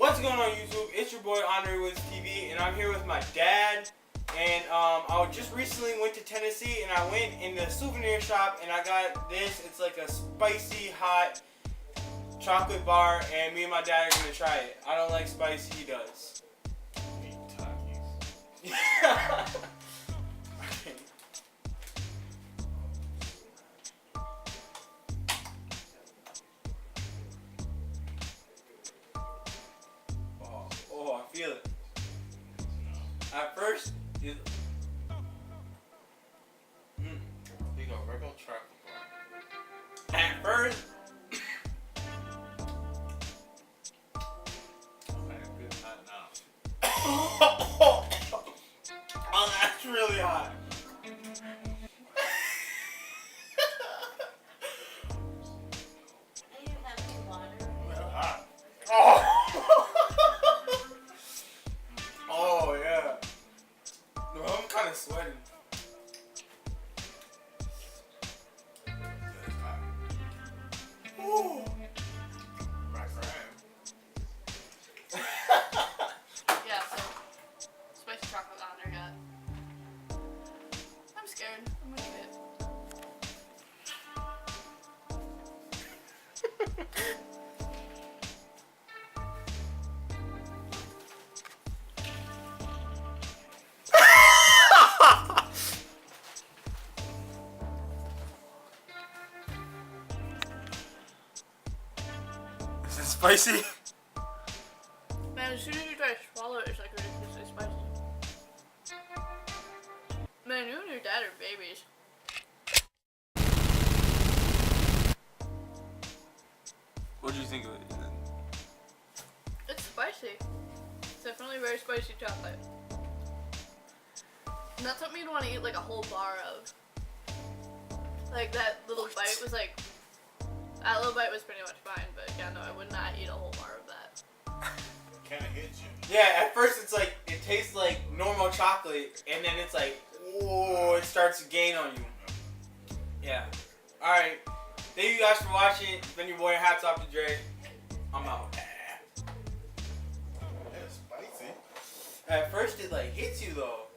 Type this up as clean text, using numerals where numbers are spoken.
What's going on YouTube? It's your boy Andre Woods TV, and I'm here with my dad. And I just recently went to Tennessee, and I went in the souvenir shop, and I got this. It's like a spicy hot chocolate bar, and me and my dad are gonna try it. I don't like spicy, he does. Oh, I feel it. At first, Think of regular chocolate bar. at first, Good hot now. oh, that's really hot. Hot. Oh, oh yeah. No, I'm kind of sweating. It's hot. Ooh. My friend. Yeah, so spicy chocolate on there, got. I'm scared. I'm gonna eat it. Is it spicy? Man, as soon as you try to swallow it, it's like ridiculously spicy. Man, you and your dad are babies. What do you think of it? It's spicy. It's definitely very spicy chocolate. And that's something you'd want to eat like a whole bar of. Like that little bite was like, that little bite was pretty much fine, but yeah, no, I would not eat a whole bar of that. Kind of hits you. Yeah, at first it's like, it tastes like normal chocolate, and then it's like, oh, it starts to gain on you. Yeah. Alright. Thank you guys for watching. It's been your boy, Hats Off to Dre. I'm out. It's spicy. At first it like hits you though.